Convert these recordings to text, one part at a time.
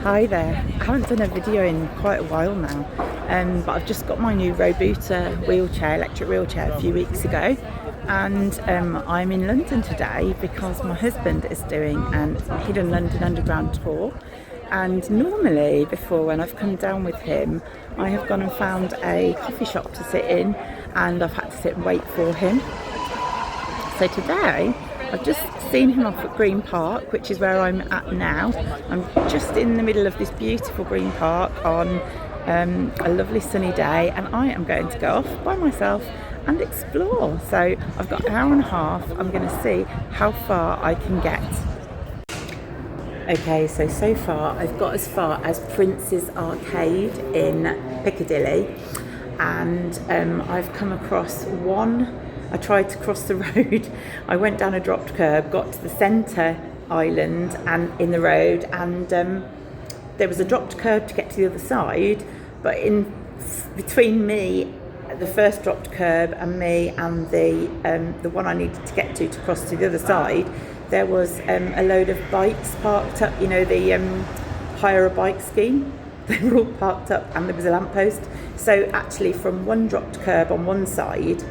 Hi there. I haven't done a video in quite a while now, but I've just got my new Robooter electric wheelchair a few weeks ago, and I'm in London today because my husband is doing a Hidden London Underground tour. And normally before, when I've come down with him, I have gone and found a coffee shop to sit in, and I've had to sit and wait for him. So today I've just seen him off at Green Park, which is where I'm at now. I'm just in the middle of this beautiful Green Park on a lovely sunny day, and I am going to go off by myself and explore. So I've got an hour and a half. I'm going to see how far I can get. Okay, so far I've got as far as Prince's Arcade in Piccadilly, and I've come across I tried to cross the road. I went down a dropped curb, got to the centre island and in the road, and there was a dropped curb to get to the other side, but in between me, the first dropped curb, and me and the one I needed to get to cross to the other side, there was a load of bikes parked up, you know, the hire a bike scheme. They were all parked up, and there was a lamppost. So actually from one dropped curb on one side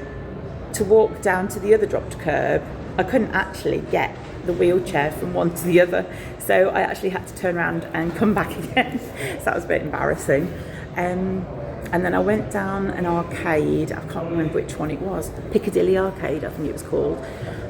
to walk down to the other dropped curb, I couldn't actually get the wheelchair from one to the other, so I actually had to turn around and come back again. So that was a bit embarrassing. And then I went down an arcade, I can't remember which one it was, Piccadilly Arcade I think it was called,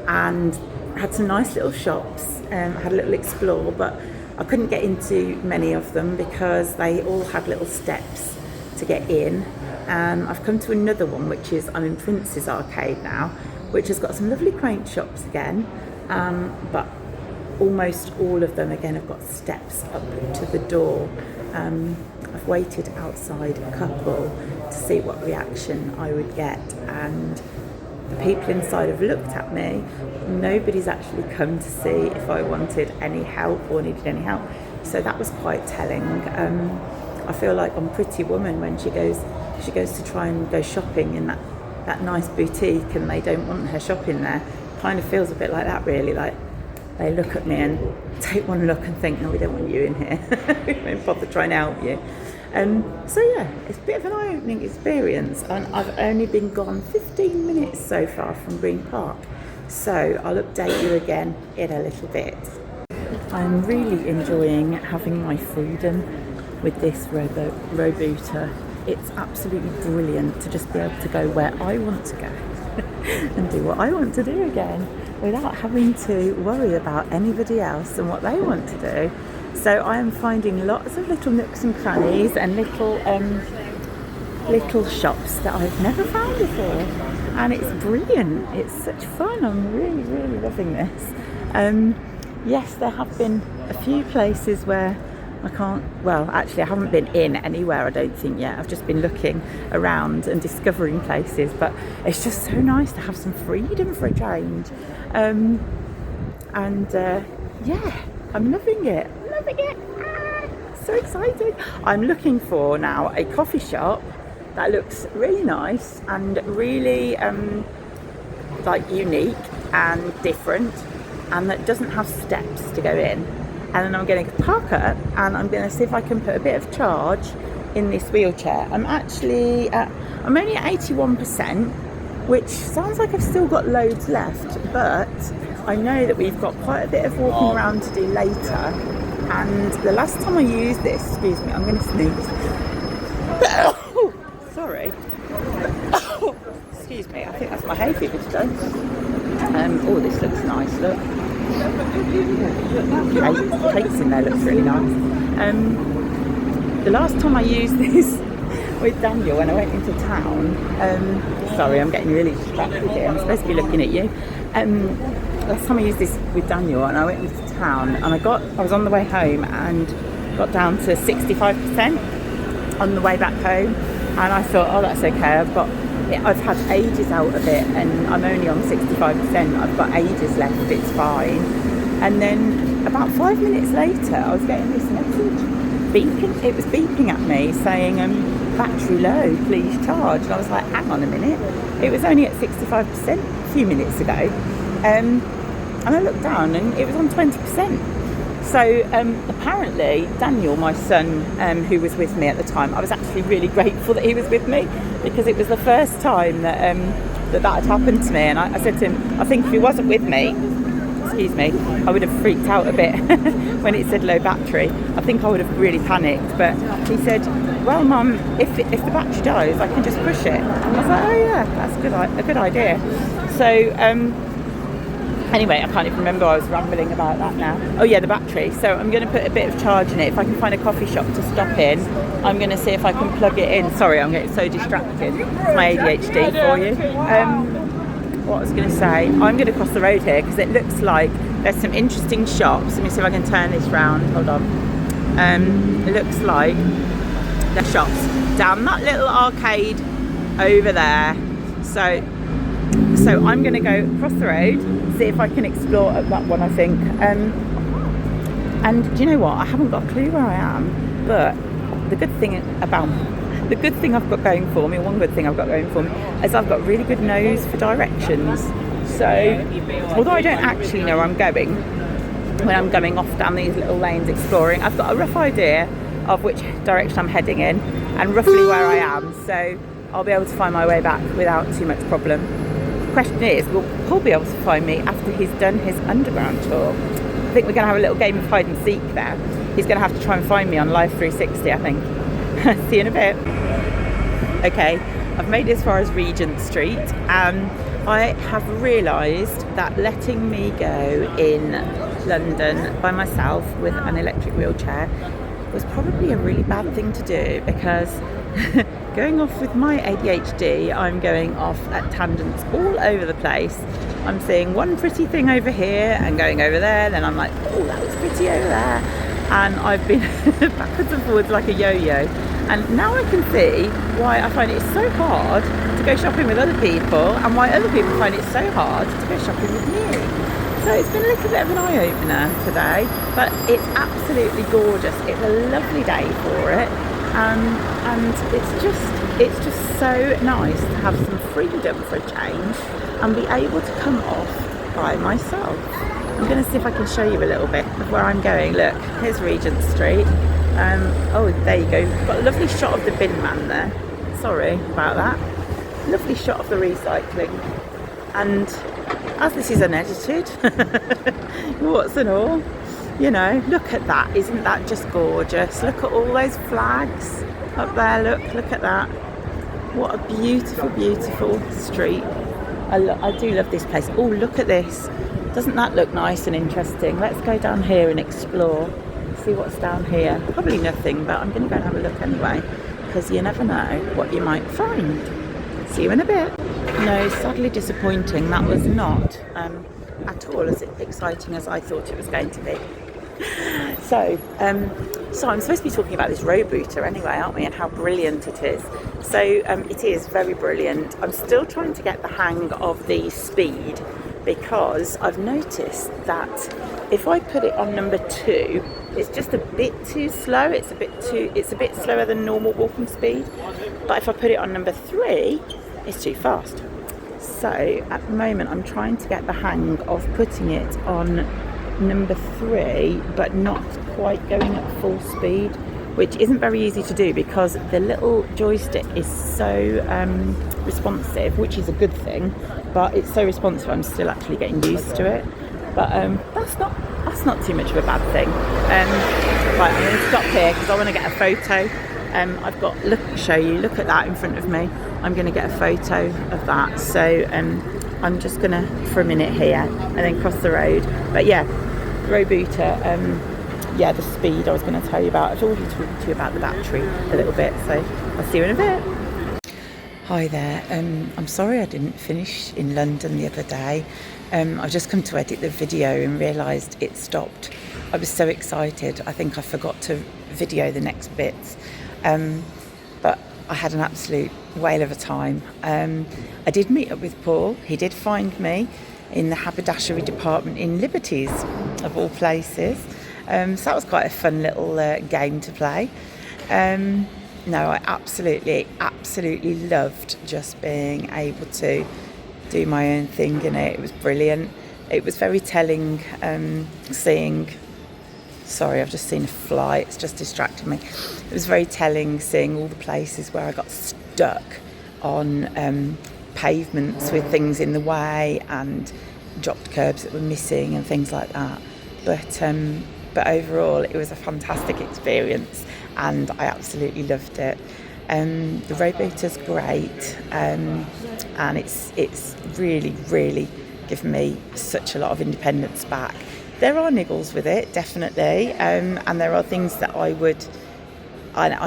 and had some nice little shops. I had a little explore, but I couldn't get into many of them because they all had little steps to get in. I've come to another one, which is, I'm in Prince's Arcade now, which has got some lovely quaint shops again, but almost all of them again have got steps up to the door. I've waited outside a couple to see what reaction I would get, and the people inside have looked at me. Nobody's actually come to see if I wanted any help or needed any help, so that was quite telling. I feel like on Pretty Woman when she goes to try and go shopping in that nice boutique, and they don't want her shopping there. Kind of feels a bit like that, really. Like they look at me and take one look and think, no, we don't want you in here. We won't bother trying to help you. So yeah, it's a bit of an eye-opening experience, and I've only been gone 15 minutes so far from Green Park, so I'll update you again in a little bit. I'm really enjoying having my freedom with this Robooter. It's absolutely brilliant to just be able to go where I want to go and do what I want to do again without having to worry about anybody else and what they want to do. So I am finding lots of little nooks and crannies and little shops that I've never found before, and it's brilliant. It's such fun. I'm really, really loving this. Yes, there have been a few places where I haven't been in anywhere, I don't think, yet. I've just been looking around and discovering places, but it's just so nice to have some freedom for a change. Yeah, I'm loving it. So exciting. I'm looking for now a coffee shop that looks really nice and really unique and different, and that doesn't have steps to go in. And then I'm going to park up, and I'm going to see if I can put a bit of charge in this wheelchair. I'm only at 81%, which sounds like I've still got loads left, but I know that we've got quite a bit of walking around to do later. And the last time I used this, excuse me, I'm going to sneeze. Sorry. Excuse me, I think that's my hay fever today. This looks nice, look. Cakes in there, looks really nice. The last time I used this with Daniel when I went into town, sorry, I'm getting really distracted here, I'm supposed to be looking at you. Last time I used this with Daniel and I went into town, and I was on the way home and got down to 65% on the way back home, and I thought, oh, that's okay, I've had ages out of it, and I'm only on 65%, I've got ages left, it's fine. And then about 5 minutes later, I was getting this message, beeping. It was beeping at me saying, battery low, please charge. And I was like, hang on a minute, it was only at 65% a few minutes ago. And I looked down and it was on 20%. So apparently Daniel, my son, who was with me at the time, I was actually really grateful that he was with me, because it was the first time that that had happened to me. And I said to him, I think if he wasn't with me, excuse me, I would have freaked out a bit when it said low battery. I think I would have really panicked. But he said, well, Mum, if the battery dies, I can just push it. And I was like, oh yeah, that's a good idea. So anyway, I can't even remember, I was rambling about that now. Oh yeah, the battery. So I'm going to put a bit of charge in it. If I can find a coffee shop to stop in, I'm going to see if I can plug it in. Sorry, I'm getting so distracted. It's my ADHD for you. What I was going to say, I'm going to cross the road here because it looks like there's some interesting shops. Let me see if I can turn this round. Hold on. It looks like there's shops down that little arcade over there. So I'm going to go across the road, see if I can explore at that one, I think. And do you know what? I haven't got a clue where I am, but the good thing I've got going for me, one good thing I've got going for me, is I've got a really good nose for directions. So although I don't actually know where I'm going when I'm going off down these little lanes exploring, I've got a rough idea of which direction I'm heading in and roughly where I am. So I'll be able to find my way back without too much problem. The question is, will Paul be able to find me after he's done his underground tour? I think we're going to have a little game of hide and seek there. He's going to have to try and find me on Live 360, I think. See you in a bit. Okay, I've made it as far as Regent Street, and I have realised that letting me go in London by myself with an electric wheelchair was probably a really bad thing to do, because going off with my ADHD, I'm going off at tangents all over the place. I'm seeing one pretty thing over here and going over there, then I'm like, oh, that looks pretty over there. And I've been backwards and forwards like a yo-yo. And now I can see why I find it so hard to go shopping with other people, and why other people find it so hard to go shopping with me. So it's been a little bit of an eye-opener today, but it's absolutely gorgeous. It's a lovely day for it. And it's just so nice to have some freedom for a change and be able to come off by myself. I'm going to see if I can show you a little bit of where I'm going. Look, here's Regent Street. Oh, there you go. Got a lovely shot of the bin man there. Sorry about that. Lovely shot of the recycling. And as this is unedited, what's and all, you know, look at that. Isn't that just gorgeous? Look at all those flags up there. Look at that. What a beautiful, beautiful street. I do love this place. Oh, look at this. Doesn't that look nice and interesting? Let's go down here and explore. See what's down here. Probably nothing, but I'm going to go and have a look anyway, because you never know what you might find. See you in a bit. No, sadly disappointing. That was not at all as exciting as I thought it was going to be. So I'm supposed to be talking about this Robooter anyway, aren't we, and how brilliant it is. So it is very brilliant. I'm still trying to get the hang of the speed, because I've noticed that if I put it on number 2, it's just a bit too slow. It's a bit slower than normal walking speed. But if I put it on number 3, it's too fast. So at the moment I'm trying to get the hang of putting it on number 3, but not quite going at full speed, which isn't very easy to do because the little joystick is so responsive, which is a good thing, but it's so responsive I'm still actually getting used to it. But that's not too much of a bad thing. Right, I'm going to stop here because I want to get a photo. Show you, look at that in front of me. I'm going to get a photo of that. So I'm just going to, for a minute here, and then cross the road. But yeah, Robooter, yeah, the speed I was going to tell you about. I've already talked to you about the battery a little bit, so I'll see you in a bit. Hi there. I'm sorry I didn't finish in London the other day. I've just come to edit the video and realised it stopped. I was so excited. I think I forgot to video the next bits. But I had an absolute whale of a time. I did meet up with Paul. He did find me in the haberdashery department in Liberties, of all places. So that was quite a fun little game to play. No, I absolutely loved just being able to do my own thing in it. It was brilliant. It was very telling, seeing Sorry, I've just seen a fly. It's just distracted me. It was very telling seeing all the places where I got stuck on pavements with things in the way and dropped curbs that were missing and things like that. But overall, it was a fantastic experience, and I absolutely loved it. The Robooter's great, and it's really, really given me such a lot of independence back. There are niggles with it, definitely, and there are things that I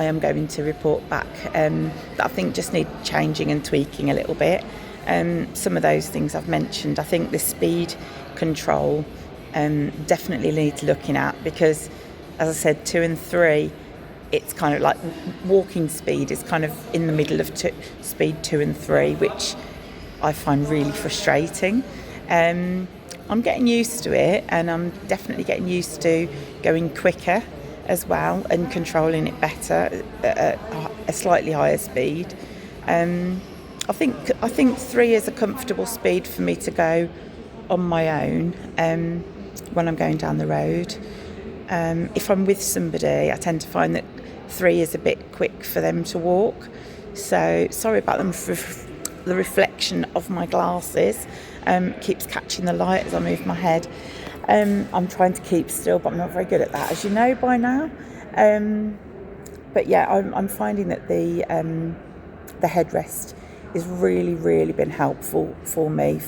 am going to report back that I think just need changing and tweaking a little bit. Some of those things I've mentioned. I think the speed control definitely needs looking at, because, as I said, 2 and 3, it's kind of like walking speed is kind of in the middle of speed 2 and 3, which I find really frustrating. I'm getting used to it, and I'm definitely getting used to going quicker as well and controlling it better at a slightly higher speed. I think 3 is a comfortable speed for me to go on my own when I'm going down the road. If I'm with somebody, I tend to find that 3 is a bit quick for them to walk. So sorry about the reflection of my glasses. Keeps catching the light as I move my head. I'm trying to keep still, but I'm not very good at that, as you know by now. But yeah, I'm finding that the headrest has really, really been helpful for me,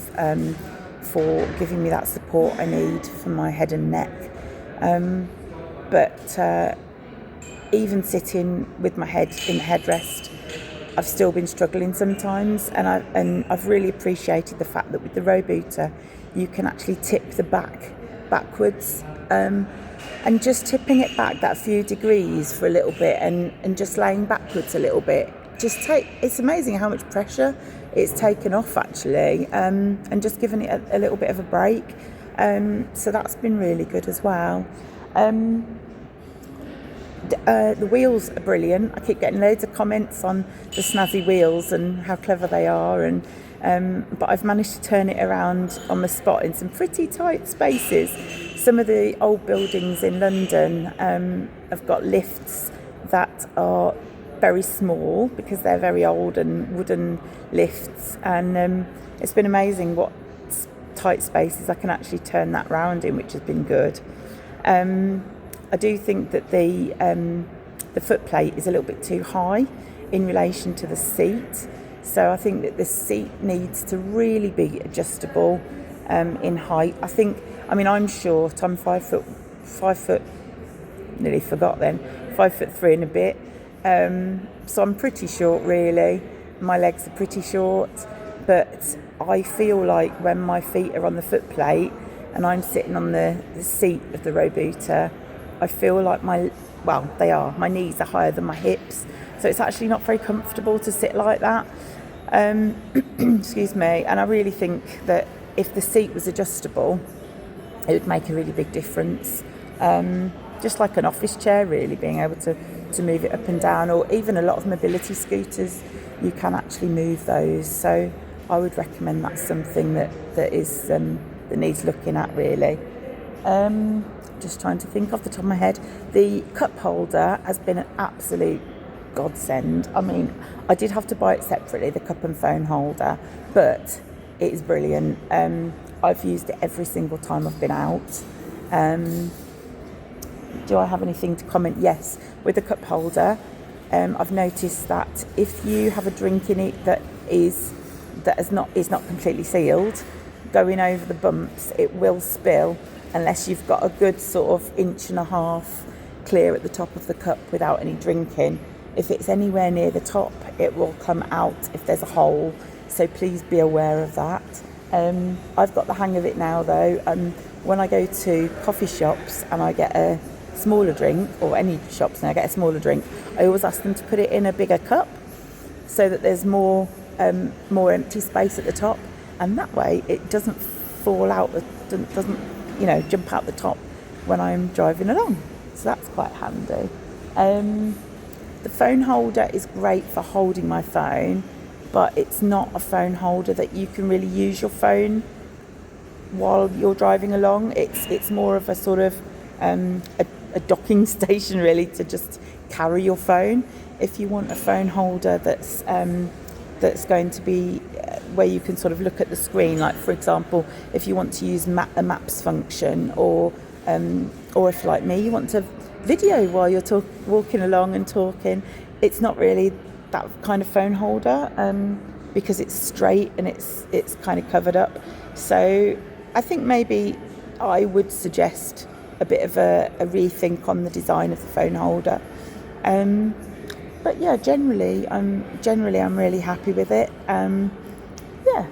for giving me that support I need for my head and neck. But even sitting with my head in the headrest, I've still been struggling sometimes, and I've really appreciated the fact that with the Robooter you can actually tip the backwards, and just tipping it back that few degrees for a little bit and just laying backwards a little bit, it's amazing how much pressure it's taken off actually, and just giving it a little bit of a break, so that's been really good as well. The wheels are brilliant. I keep getting loads of comments on the snazzy wheels and how clever they are, but I've managed to turn it around on the spot in some pretty tight spaces. Some of the old buildings in London have got lifts that are very small because they're very old and wooden lifts, and it's been amazing what tight spaces I can actually turn that round in, which has been good. I do think that the footplate is a little bit too high in relation to the seat, so I think that the seat needs to really be adjustable in height. I'm short. I'm 5 foot, nearly forgot then, 5'3" and a bit. So I'm pretty short really. My legs are pretty short, but I feel like when my feet are on the footplate and I'm sitting on the seat of the Robooter, I feel like my knees are higher than my hips, so it's actually not very comfortable to sit like that. Excuse me. And I really think that if the seat was adjustable, it would make a really big difference. Just like an office chair, really, being able to move it up and down, or even a lot of mobility scooters, you can actually move those. So I would recommend that's something that needs looking at really. Just trying to think off the top of my head. The cup holder has been an absolute godsend. I mean, I did have to buy it separately, the cup and phone holder, but it is brilliant. I've used it every single time I've been out. Do I have anything to comment? Yes, with the cup holder, I've noticed that if you have a drink in it that is not completely sealed, going over the bumps, it will spill unless you've got a good sort of 1.5 inches clear at the top of the cup without any drinking. If it's anywhere near the top, it will come out if there's a hole, so please be aware of that. I've got the hang of it now though. When I go to coffee shops and I get a smaller drink, or any shops and I get a smaller drink, I always ask them to put it in a bigger cup so that there's more empty space at the top, and that way it doesn't fall out, doesn't jump out the top when I'm driving along. So that's quite handy. The phone holder is great for holding my phone, but it's not a phone holder that you can really use your phone while you're driving along. It's more of a sort of a a docking station really to just carry your phone. If you want a phone holder that's going to be where you can sort of look at the screen, like for example, if you want to use a maps function, or if like me, you want to video while you're walking along and talking, it's not really that kind of phone holder, because it's straight and it's kind of covered up. So I think maybe I would suggest a bit of a rethink on the design of the phone holder. But yeah, generally I'm really happy with it. Yeah,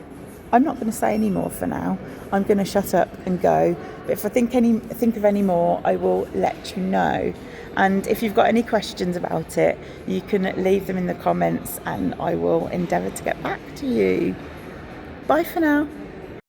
I'm not going to say any more for now. I'm going to shut up and go. But if I think of any more, I will let you know. And if you've got any questions about it, you can leave them in the comments, and I will endeavour to get back to you. Bye for now.